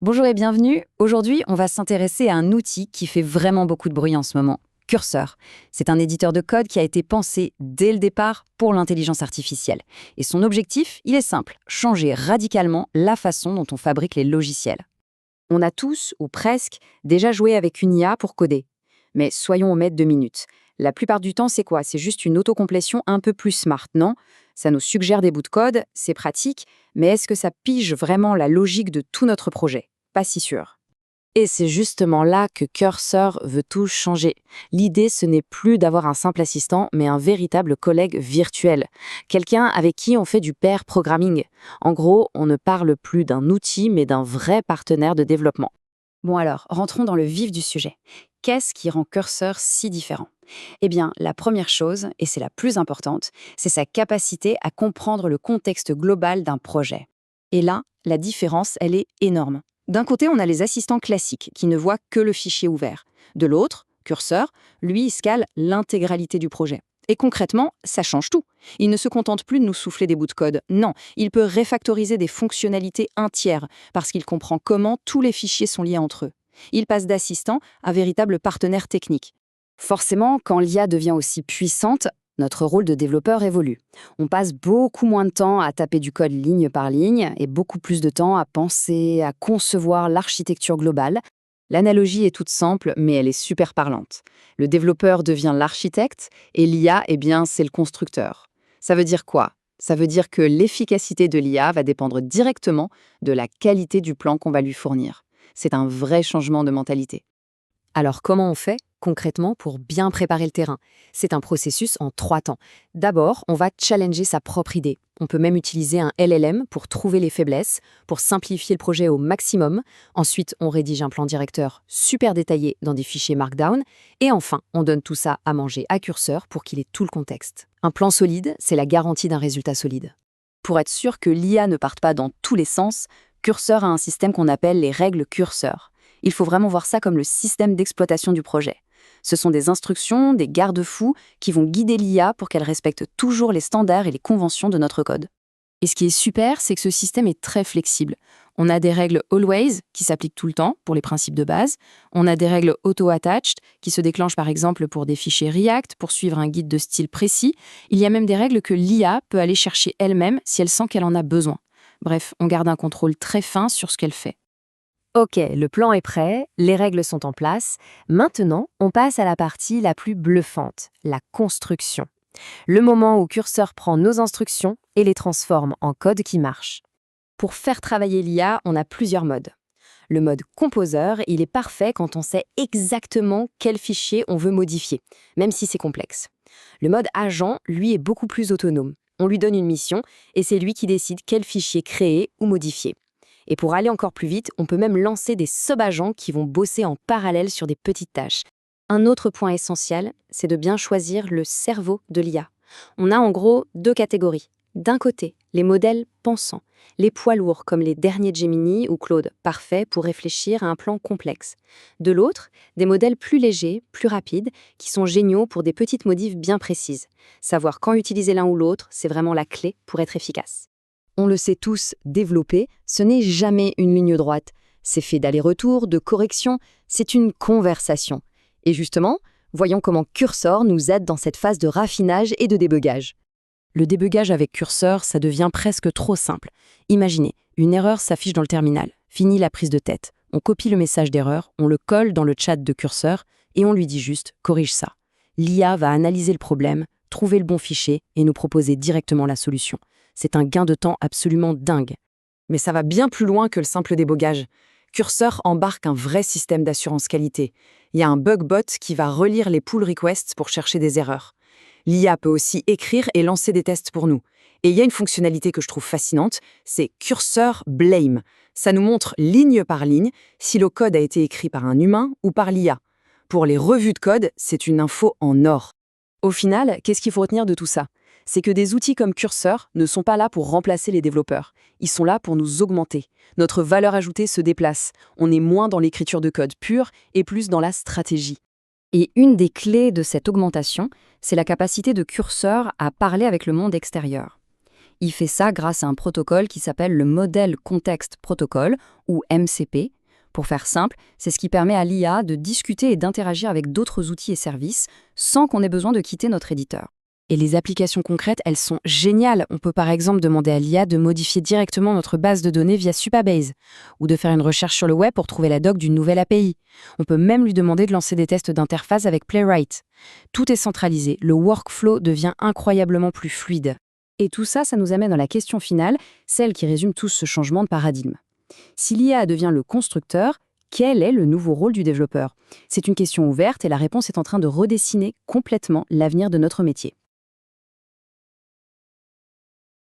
Bonjour et bienvenue. Aujourd'hui, on va s'intéresser à un outil qui fait vraiment beaucoup de bruit en ce moment, Cursor. C'est un éditeur de code qui a été pensé dès le départ pour l'intelligence artificielle. Et son objectif, il est simple, changer radicalement la façon dont on fabrique les logiciels. On a tous, ou presque, déjà joué avec une IA pour coder. Mais soyons honnêtes 2 minutes. La plupart du temps, c'est quoi? C'est juste une autocomplétion un peu plus smart, non? Ça nous suggère des bouts de code, c'est pratique, mais est-ce que ça pige vraiment la logique de tout notre projet? Pas si sûr. Et c'est justement là que Cursor veut tout changer. L'idée, ce n'est plus d'avoir un simple assistant, mais un véritable collègue virtuel. Quelqu'un avec qui on fait du pair programming. En gros, on ne parle plus d'un outil, mais d'un vrai partenaire de développement. Bon alors, rentrons dans le vif du sujet. Qu'est-ce qui rend Cursor si différent? Eh bien, la première chose, et c'est la plus importante, c'est sa capacité à comprendre le contexte global d'un projet. Et là, la différence, elle est énorme. D'un côté, on a les assistants classiques qui ne voient que le fichier ouvert. De l'autre, Cursor, lui, il scale l'intégralité du projet. Et concrètement, ça change tout. Il ne se contente plus de nous souffler des bouts de code. Non, il peut réfactoriser des fonctionnalités entières parce qu'il comprend comment tous les fichiers sont liés entre eux. Il passe d'assistant à véritable partenaire technique. Forcément, quand l'IA devient aussi puissante, notre rôle de développeur évolue. On passe beaucoup moins de temps à taper du code ligne par ligne et beaucoup plus de temps à penser, à concevoir l'architecture globale. L'analogie est toute simple, mais elle est super parlante. Le développeur devient l'architecte et l'IA, eh bien, c'est le constructeur. Ça veut dire quoi? Ça veut dire que l'efficacité de l'IA va dépendre directement de la qualité du plan qu'on va lui fournir. C'est un vrai changement de mentalité. Alors comment on fait concrètement pour bien préparer le terrain? C'est un processus en 3 temps. D'abord, on va challenger sa propre idée. On peut même utiliser un LLM pour trouver les faiblesses, pour simplifier le projet au maximum. Ensuite, on rédige un plan directeur super détaillé dans des fichiers Markdown. Et enfin, on donne tout ça à manger à Cursor pour qu'il ait tout le contexte. Un plan solide, c'est la garantie d'un résultat solide. Pour être sûr que l'IA ne parte pas dans tous les sens, Cursor a un système qu'on appelle les règles Cursor. Il faut vraiment voir ça comme le système d'exploitation du projet. Ce sont des instructions, des garde-fous qui vont guider l'IA pour qu'elle respecte toujours les standards et les conventions de notre code. Et ce qui est super, c'est que ce système est très flexible. On a des règles always qui s'appliquent tout le temps pour les principes de base. On a des règles auto-attached qui se déclenchent par exemple pour des fichiers React, pour suivre un guide de style précis. Il y a même des règles que l'IA peut aller chercher elle-même si elle sent qu'elle en a besoin. Bref, on garde un contrôle très fin sur ce qu'elle fait. Ok, le plan est prêt, les règles sont en place. Maintenant, on passe à la partie la plus bluffante, la construction. Le moment où Cursor prend nos instructions et les transforme en code qui marche. Pour faire travailler l'IA, on a plusieurs modes. Le mode composeur, il est parfait quand on sait exactement quel fichier on veut modifier, même si c'est complexe. Le mode agent, lui, est beaucoup plus autonome. On lui donne une mission et c'est lui qui décide quel fichier créer ou modifier. Et pour aller encore plus vite, on peut même lancer des sub-agents qui vont bosser en parallèle sur des petites tâches. Un autre point essentiel, c'est de bien choisir le cerveau de l'IA. On a en gros 2 catégories. D'un côté, les modèles pensants, les poids lourds comme les derniers Gemini ou Claude, parfaits pour réfléchir à un plan complexe. De l'autre, des modèles plus légers, plus rapides, qui sont géniaux pour des petites modifs bien précises. Savoir quand utiliser l'un ou l'autre, c'est vraiment la clé pour être efficace. On le sait tous, développer, ce n'est jamais une ligne droite. C'est fait d'allers-retours, de corrections, c'est une conversation. Et justement, voyons comment Cursor nous aide dans cette phase de raffinage et de débugage. Le débugage avec Cursor, ça devient presque trop simple. Imaginez, une erreur s'affiche dans le terminal. Fini la prise de tête. On copie le message d'erreur, on le colle dans le chat de Cursor et on lui dit juste « corrige ça ». L'IA va analyser le problème, trouver le bon fichier et nous proposer directement la solution. C'est un gain de temps absolument dingue. Mais ça va bien plus loin que le simple débogage. Cursor embarque un vrai système d'assurance qualité. Il y a un bug bot qui va relire les pull requests pour chercher des erreurs. L'IA peut aussi écrire et lancer des tests pour nous. Et il y a une fonctionnalité que je trouve fascinante, c'est Cursor Blame. Ça nous montre ligne par ligne si le code a été écrit par un humain ou par l'IA. Pour les revues de code, c'est une info en or. Au final, qu'est-ce qu'il faut retenir de tout ça? C'est que des outils comme Cursor ne sont pas là pour remplacer les développeurs. Ils sont là pour nous augmenter. Notre valeur ajoutée se déplace. On est moins dans l'écriture de code pure et plus dans la stratégie. Et une des clés de cette augmentation, c'est la capacité de Cursor à parler avec le monde extérieur. Il fait ça grâce à un protocole qui s'appelle le Model Context Protocol, ou MCP. Pour faire simple, c'est ce qui permet à l'IA de discuter et d'interagir avec d'autres outils et services sans qu'on ait besoin de quitter notre éditeur. Et les applications concrètes, elles sont géniales. On peut par exemple demander à l'IA de modifier directement notre base de données via Supabase, ou de faire une recherche sur le web pour trouver la doc d'une nouvelle API. On peut même lui demander de lancer des tests d'interface avec Playwright. Tout est centralisé, le workflow devient incroyablement plus fluide. Et tout ça, ça nous amène à la question finale, celle qui résume tout ce changement de paradigme. Si l'IA devient le constructeur, quel est le nouveau rôle du développeur? C'est une question ouverte et la réponse est en train de redessiner complètement l'avenir de notre métier.